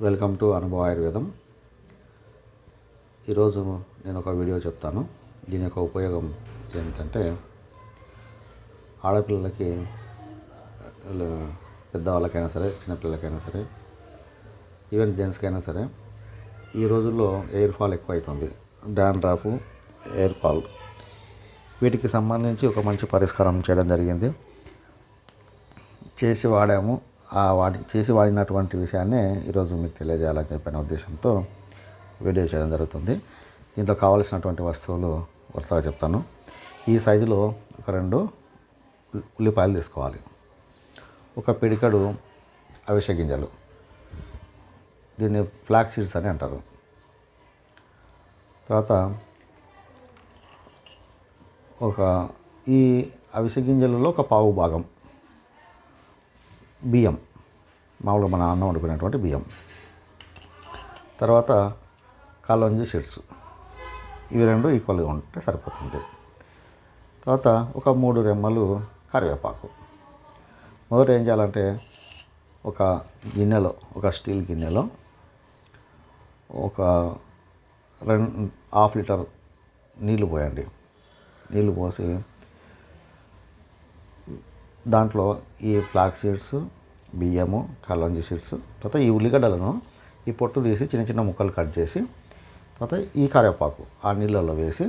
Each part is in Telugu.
వెల్కమ్ టు అనుభవ ఆయుర్వేదం. ఈరోజు నేను ఒక వీడియో చెప్తాను. దీని యొక్క ఉపయోగం ఏంటంటే ఆడపిల్లలకి, పెద్దవాళ్ళకైనా సరే, చిన్నపిల్లలకైనా సరే, ఈవెన్ జెంట్స్కైనా సరే ఈ రోజుల్లో ఎయిర్ ఫాల్ ఎక్కువ అవుతుంది. డాండ్రఫ్, ఎయిర్ ఫాల్, వీటికి సంబంధించి ఒక మంచి పరిష్కారం చేయడం జరిగింది. చేసి వాడినటువంటి విషయాన్ని ఈరోజు మీకు తెలియజేయాలని చెప్పిన ఉద్దేశంతో వీడియో చేయడం జరుగుతుంది. దీంట్లో కావాల్సినటువంటి వస్తువులు వరుసగా చెప్తాను. ఈ సైజులో ఒక 2 ఉల్లిపాయలు తీసుకోవాలి. ఒక పిడికడు అవిసె గింజలు, దీన్ని ఫ్లాక్స్ సీడ్స్ అని అంటారు. తర్వాత ఈ అవిసె గింజలలో ఒక పావు భాగం బియ్యం, మామూలుగా మన అన్నం వండుకునేటువంటి బియ్యం. తర్వాత కలోంజీ సీడ్స్, ఇవి 2 ఈక్వల్గా ఉంటే సరిపోతుంది. తర్వాత ఒక 3 రెమ్మలు కరివేపాకు. మొదట ఏం చేయాలంటే ఒక గిన్నెలో, ఒక స్టీల్ గిన్నెలో ఒక 1/2 లీటర్ నీళ్లు పోయండి. నీళ్లు పోసి దాంట్లో ఈ ఫ్లాక్స్ సీడ్స్, బియ్యము, కలోంజీ సీడ్స్, తర్వాత ఈ ఉల్లిగడ్డలను ఈ పొట్టు తీసి చిన్న చిన్న ముక్కలు కట్ చేసి, తర్వాత ఈ కరివేపాకు ఆ నీళ్ళల్లో వేసి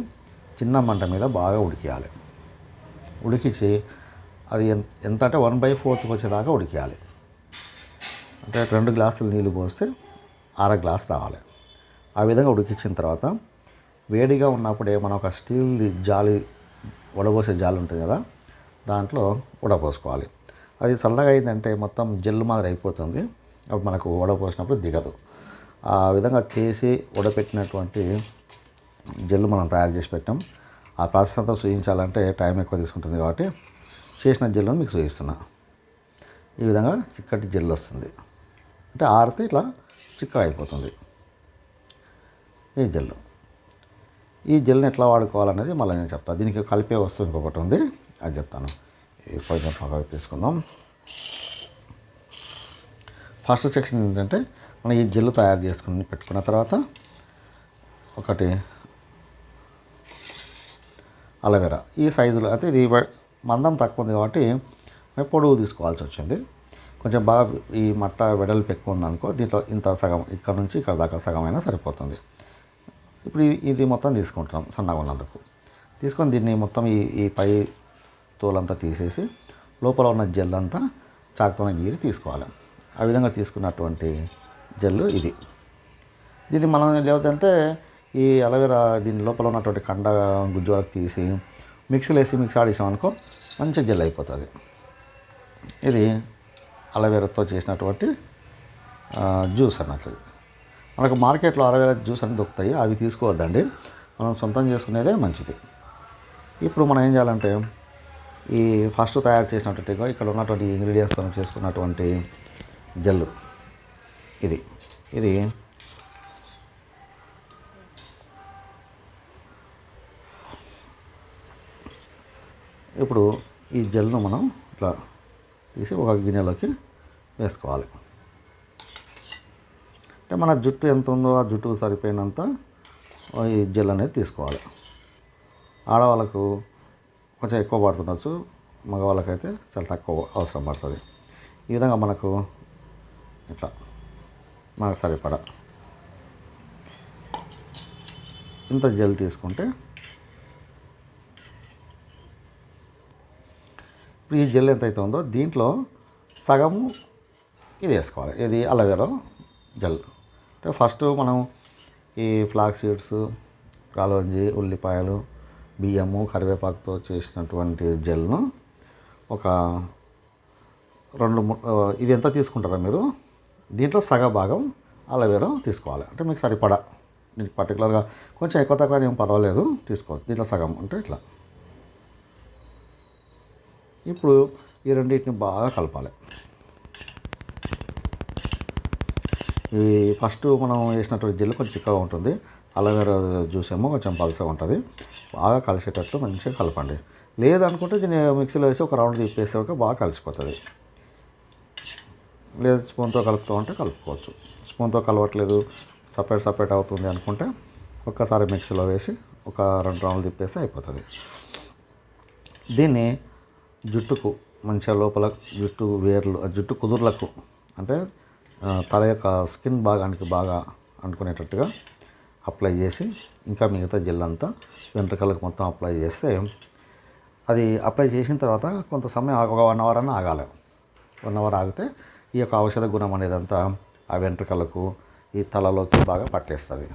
చిన్న మంట మీద బాగా ఉడికియాలి. ఉడికించి అది ఎంత అంటే 1/4 వచ్చేదాకా ఉడికియాలి. అంటే 2 గ్లాసులు నీళ్ళు పోస్తే 1/2 గ్లాస్ రావాలి. ఆ విధంగా ఉడికించిన తర్వాత వేడిగా ఉన్నప్పుడే మనం ఒక స్టీల్ జాలి, వడబోసే జాలి ఉంటుంది కదా, దాంట్లో వడపోసుకోవాలి. అది చల్లగా అయిందంటే మొత్తం జెల్లు మాదిరి అయిపోతుంది. అప్పుడు మనకు వడపోసినప్పుడు దిగదు. ఆ విధంగా చేసి వడపెట్టినటువంటి జెల్లు మనం తయారు చేసి పెట్టాం. ఆ ప్రాసెస్ అంతా చూపించాలంటే టైం ఎక్కువ తీసుకుంటుంది కాబట్టి చేసిన జెల్లును మీకు చూపిస్తున్నా. ఈ విధంగా చిక్కటి జెల్లు వస్తుంది. అంటే ఆరితే ఇట్లా చిక్కగా అయిపోతుంది ఈ జెల్ని ఎట్లా వాడుకోవాలనేది మళ్ళీ నేను చెప్తాను. దీనికి కలిపే వస్తువు ఇంకొకటి ఉంది, అది చెప్తాను. కొంచెం పక్కకు తీసుకుందాం. ఫస్ట్ సెక్షన్ ఏంటంటే మనం ఈ జెల్ తయారు చేసుకుని పెట్టుకున్న తర్వాత ఒకటి అలోవెరా ఈ సైజులో, అయితే ఇది మందం తక్కువ ఉంది కాబట్టి పొడవు తీసుకోవాల్సి వచ్చింది. కొంచెం బాగా ఈ మట్ట వెడల్పు ఎక్కువ ఉందనుకో, దీంట్లో ఇంత సగం, ఇక్కడ నుంచి ఇక్కడ దాకా సగం అయినా సరిపోతుంది. ఇప్పుడు ఇది మొత్తం తీసుకుంటున్నాం సన్నగా ఉన్నందుకు. తీసుకొని దీన్ని మొత్తం ఈ పై తోలంతా తీసేసి లోపల ఉన్న జెల్ అంతా చాకుతోనే గీరి తీసుకోవాలి. ఆ విధంగా తీసుకున్నటువంటి జెల్లు ఇది. దీన్ని మనం లేదంటే ఈ అలోవెరా దీని లోపల ఉన్నటువంటి కండ గుజ్జు వరకు తీసి మిక్సీలో వేసి మిక్స్ ఆడిసామనుకో మంచి జెల్ అయిపోతుంది. ఇది అలోవెరాతో చేసినటువంటి జ్యూస్ అన్నట్టు. మనకు మార్కెట్లో అలోవెరా జ్యూస్ అని దొరుకుతాయి, అవి తీసుకోవద్దండి. మనం సొంతం చేసుకునేదే మంచిది. ఇప్పుడు మనం ఏం చేయాలంటే ఈ ఫస్ట్ తయారు చేసినటువంటి ఇక్కడ ఉన్నటువంటి ఇంగ్రీడియంట్స్తో చేసుకున్నటువంటి జెల్లు ఇది ఇప్పుడు ఈ జెల్ను మనం ఇట్లా తీసి ఒక గిన్నెలోకి వేసుకోవాలి. అంటే మన జుట్టు ఎంత ఉందో ఆ జుట్టుకు సరిపోయినంత ఈ జెల్ అనేది తీసుకోవాలి. ఆడవాళ్ళకు కొంచెం ఎక్కువ పడుతుండొచ్చు, మగవాళ్ళకైతే చాలా తక్కువ అవసరం పడుతుంది. ఈ విధంగా మనకు ఇట్లా మనకు సరిపడా ఇంత జెల్ తీసుకుంటే, ఇప్పుడు ఈ జెల్ ఎంత అయితే ఉందో దీంట్లో సగము ఇది వేసుకోవాలి. ఇది అలోవెరా జెల్. అంటే ఫస్ట్ మనం ఈ ఫ్లాక్స్ సీడ్స్, కలోంజీ, ఉల్లిపాయలు, బియ్యము, కరివేపాకుతో చేసినటువంటి జెల్ను ఒక 2 ఇది ఎంత తీసుకుంటారా మీరు, దీంట్లో సగ భాగం అలోవెరా తీసుకోవాలి. అంటే మీకు సరిపడా, పర్టికులర్గా కొంచెం ఎక్కువ తక్కువ ఏం పర్వాలేదు, తీసుకోవచ్చు. దీంట్లో సగం అంటే ఇట్లా. ఇప్పుడు ఈ రెండింటిని బాగా కలపాలి. ఈ ఫస్ట్ మనం వేసినటువంటి జెల్ కొంచెం చిక్కగా ఉంటుంది, అలోవెరా జ్యూస్ ఏమో కొంచెం పల్చగా ఉంటుంది. బాగా కలిసేటట్లు మంచిగా కలపండి. లేదనుకుంటే దీన్ని మిక్సీలో వేసి ఒక రౌండ్ తిప్పేసాక బాగా కలిసిపోతుంది. లేదా స్పూన్తో కలుపుతూ ఉంటే కలుపుకోవచ్చు. స్పూన్తో కలవట్లేదు, సపరేట్ అవుతుంది అనుకుంటే ఒక్కసారి మిక్సీలో వేసి ఒక 2 రౌండ్లు తిప్పేస్తే అయిపోతుంది. దీన్ని జుట్టుకు మంచిగా లోపల జుట్టు కుదుర్లకు అంటే తల యొక్క స్కిన్ భాగానికి బాగా అంటుకునేటట్టుగా అప్లై చేసి ఇంకా మిగతా జెల్ అంతా వెంట్రుకలకు మొత్తం అప్లై చేస్తే, అది అప్లై చేసిన తర్వాత కొంత సమయం ఒక 1 అవర్ అన్న ఆగాలి. 1 అవర్ ఆగితే ఈ యొక్క ఔషధ గుణం అనేదంతా ఆ వెంట్రుకలకు ఈ తలలోకి బాగా పట్టేస్తుంది.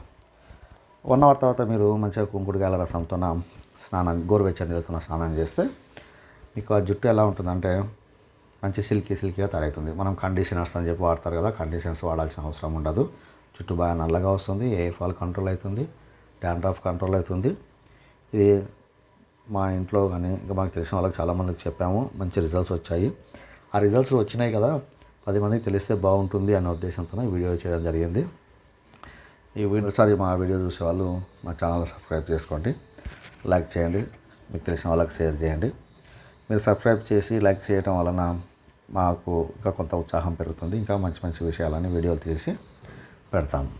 1 అవర్ తర్వాత మీరు మంచిగా కుంకుడుగాయల రసంతో గోరువెచ్చని నీళ్ళతో స్నానం చేస్తే మీకు ఆ జుట్టు ఎలా ఉంటుందంటే మంచి సిల్కీగా తయారవుతుంది. మనం కండిషనర్స్ అని చెప్పి వాడతారు కదా, కండిషనర్స్ వాడాల్సిన అవసరం ఉండదు. జుట్టు బాగా నల్లగా వస్తుంది, హెయిర్ ఫాల్ కంట్రోల్ అవుతుంది, డాండ్రఫ్ కంట్రోల్ అవుతుంది. ఇది మా ఇంట్లో కానీ ఇంకా మాకు తెలిసిన వాళ్ళకి చాలామందికి చెప్పాము, మంచి రిజల్ట్స్ వచ్చాయి. ఆ రిజల్ట్స్ వచ్చినాయి కదా 10 మందికి తెలిస్తే బాగుంటుంది అనే ఉద్దేశంతో వీడియో చేయడం జరిగింది. ఈసారి మా వీడియో చూసే వాళ్ళు మా ఛానల్ సబ్స్క్రైబ్ చేసుకోండి, లైక్ చేయండి, మీకు తెలిసిన వాళ్ళకి షేర్ చేయండి. మీరు సబ్స్క్రైబ్ చేసి లైక్ చేయడం వలన మాకు ఇంకా కొంత ఉత్సాహం పెరుగుతుంది. ఇంకా మంచి విషయాలని వీడియోలు తీసి పెడతాము.